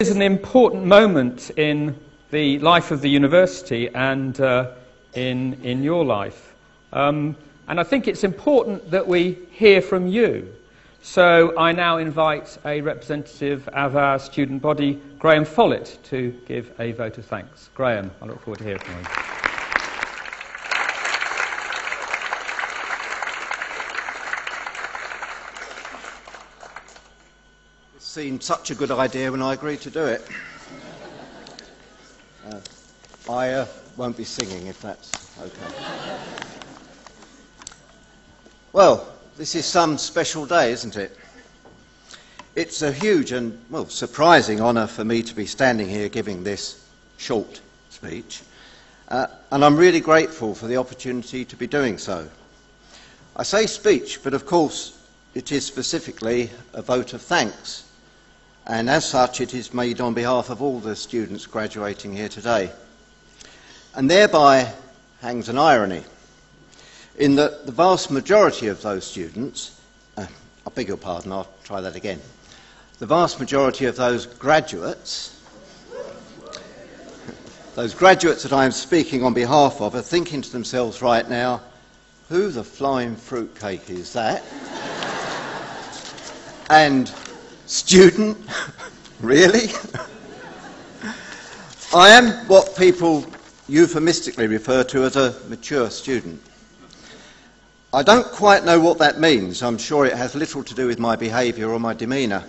It's an important moment in the life of the university and in your life. And I think it's important that we hear from you. So I now invite a representative of our student body, Graham Follett, to give a vote of thanks. Graham, I look forward to hearing from you. Seemed such a good idea when I agreed to do it. I won't be singing if that's okay. Well, this is some special day, isn't it? It's a huge and, well, surprising honour for me to be standing here giving this short speech, and I'm really grateful for the opportunity to be doing so. I say speech, but of course it is specifically a vote of thanks. And as such, it is made on behalf of all the students graduating here today. And thereby hangs an irony, in that the vast majority of those students, I beg your pardon, I'll try that again. The vast majority of those graduates that I am speaking on behalf of are thinking to themselves right now, who the flying fruitcake is that? And student? Really? I am what people euphemistically refer to as a mature student. I don't quite know what that means. I'm sure it has little to do with my behaviour or my demeanour.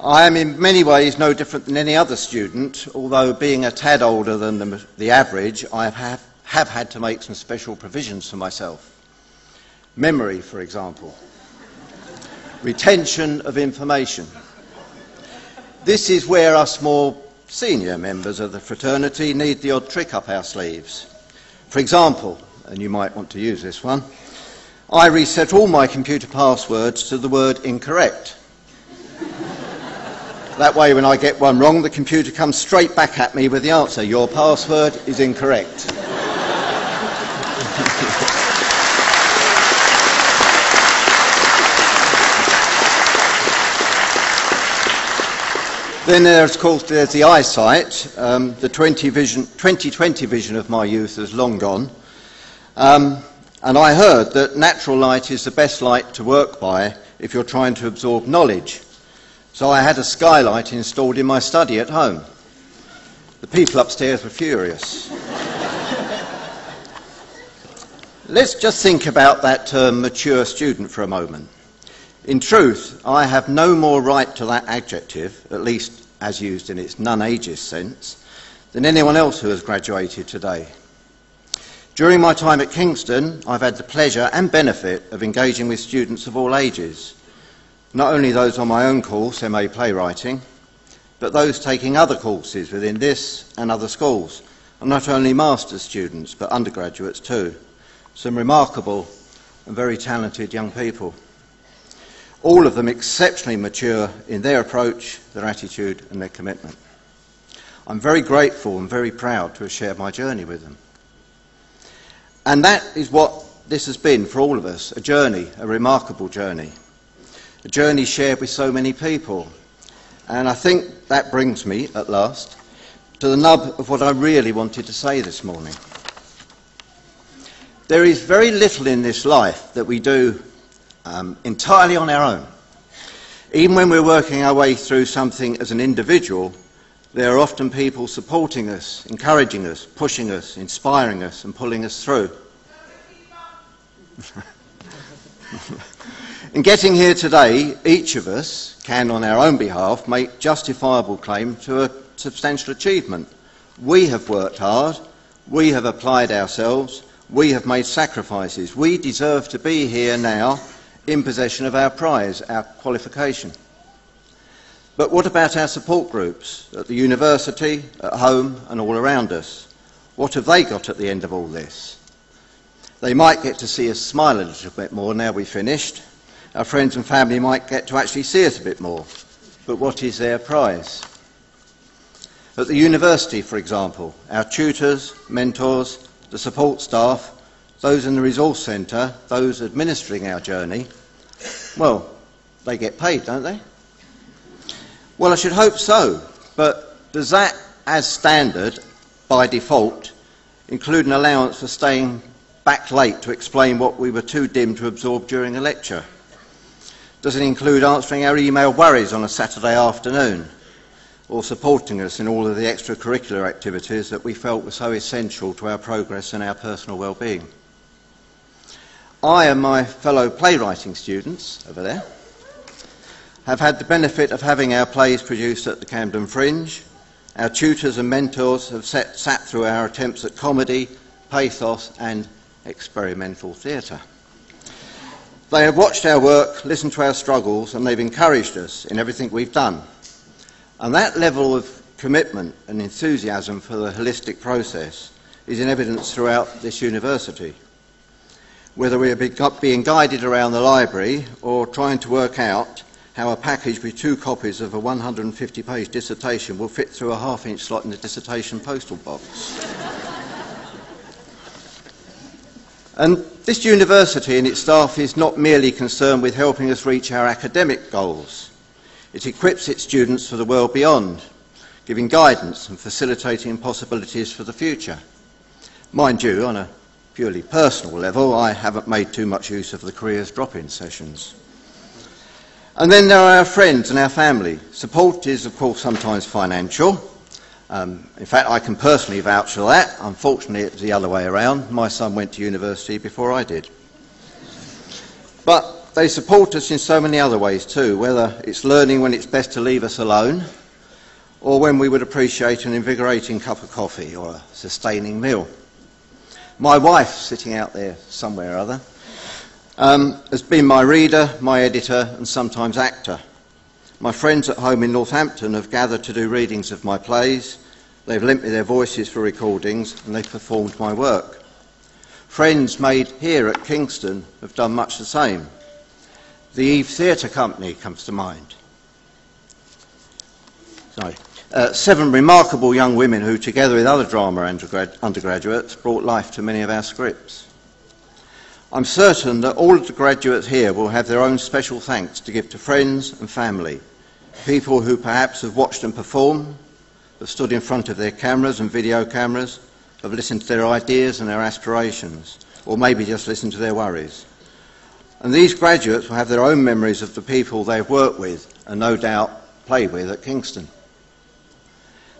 I am in many ways no different than any other student, although being a tad older than the average, I have had to make some special provisions for myself. Memory, for example. Retention of information. This is where us more senior members of the fraternity need the odd trick up our sleeves. For example, and you might want to use this one, I reset all my computer passwords to the word incorrect. That way when I get one wrong, the computer comes straight back at me with the answer, your password is incorrect. Then there's the eyesight. The 2020 vision of my youth is long gone. And I heard that natural light is the best light to work by if you're trying to absorb knowledge. So I had a skylight installed in my study at home. The people upstairs were furious. Let's just think about that term mature student for a moment. In truth, I have no more right to that adjective, at least as used in its non-ageist sense, than anyone else who has graduated today. During my time at Kingston, I've had the pleasure and benefit of engaging with students of all ages, not only those on my own course, MA Playwriting, but those taking other courses within this and other schools, and not only master's students, but undergraduates too. Some remarkable and very talented young people. All of them exceptionally mature in their approach, their attitude and their commitment. I'm very grateful and very proud to have shared my journey with them. And that is what this has been for all of us, a journey, a remarkable journey. A journey shared with so many people. And I think that brings me, at last, to the nub of what I really wanted to say this morning. There is very little in this life that we do entirely on our own. Even when we're working our way through something as an individual, there are often people supporting us, encouraging us, pushing us, inspiring us and pulling us through. In getting here today, each of us can on our own behalf make justifiable claim to a substantial achievement. We have worked hard, we have applied ourselves, we have made sacrifices. We deserve to be here now in possession of our prize, our qualification. But what about our support groups at the university, at home and all around us? What have they got at the end of all this? They might get to see us smile a little bit more now we've finished. Our friends and family might get to actually see us a bit more. But what is their prize? At the university, for example, our tutors, mentors, the support staff, those in the resource centre, those administering our journey, well, they get paid, don't they? Well, I should hope so, but does that, as standard, by default, include an allowance for staying back late to explain what we were too dim to absorb during a lecture? Does it include answering our email worries on a Saturday afternoon, or supporting us in all of the extracurricular activities that we felt were so essential to our progress and our personal well-being? I and my fellow playwriting students over there have had the benefit of having our plays produced at the Camden Fringe. Our tutors and mentors have sat through our attempts at comedy, pathos and experimental theatre. They have watched our work, listened to our struggles, and they've encouraged us in everything we've done. And that level of commitment and enthusiasm for the holistic process is in evidence throughout this university. Whether we are being guided around the library or trying to work out how a package with 2 copies of a 150-page dissertation will fit through a half-inch slot in the dissertation postal box. And this university and its staff is not merely concerned with helping us reach our academic goals. It equips its students for the world beyond, giving guidance and facilitating possibilities for the future. Mind you, on a purely personal level, I haven't made too much use of the careers drop-in sessions. And then there are our friends and our family. Support is, of course, sometimes financial. In fact, I can personally vouch for that. Unfortunately, it was the other way around. My son went to university before I did. But they support us in so many other ways too, whether it's learning when it's best to leave us alone, or when we would appreciate an invigorating cup of coffee or a sustaining meal. My wife, sitting out there somewhere or other, has been my reader, my editor, and sometimes actor. My friends at home in Northampton have gathered to do readings of my plays. They've lent me their voices for recordings, and they've performed my work. Friends made here at Kingston have done much the same. The Eve Theatre Company comes to mind. 7 remarkable young women who, together with other drama undergraduates, brought life to many of our scripts. I'm certain that all of the graduates here will have their own special thanks to give to friends and family, people who perhaps have watched them perform, have stood in front of their cameras and video cameras, have listened to their ideas and their aspirations, or maybe just listened to their worries. And these graduates will have their own memories of the people they've worked with and no doubt played with at Kingston.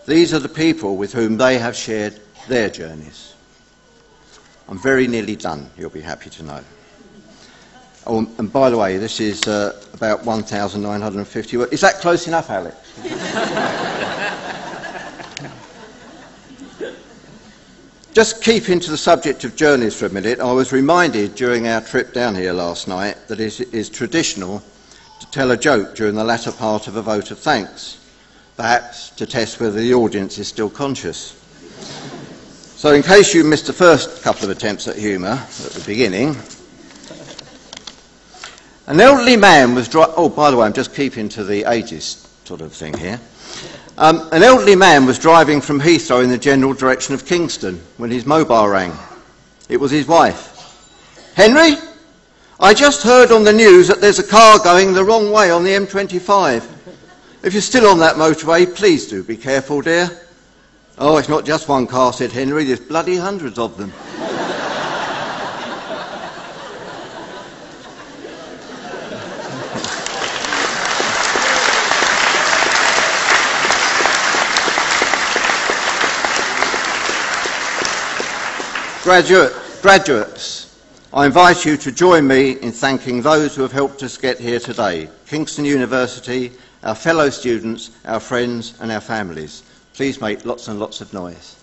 These are the people with whom they have shared their journeys. I'm very nearly done, you'll be happy to know. Oh, and by the way, this is about 1,950 words. Is that close enough, Alex? Just keeping to the subject of journeys for a minute, I was reminded during our trip down here last night that it is traditional to tell a joke during the latter part of a vote of thanks, perhaps to test whether the audience is still conscious. So in case you missed the first couple of attempts at humour at the beginning, an elderly man was oh, by the way, I'm just keeping to the ages sort of thing here. An elderly man was driving from Heathrow in the general direction of Kingston when his mobile rang. It was his wife. "Henry, I just heard on the news that there's a car going the wrong way on the M25. If you're still on that motorway, please do be careful, dear." "Oh, it's not just one car," said Henry, "there's bloody hundreds of them." Graduates, I invite you to join me in thanking those who have helped us get here today. Kingston University, our fellow students, our friends and our families. Please make lots and lots of noise.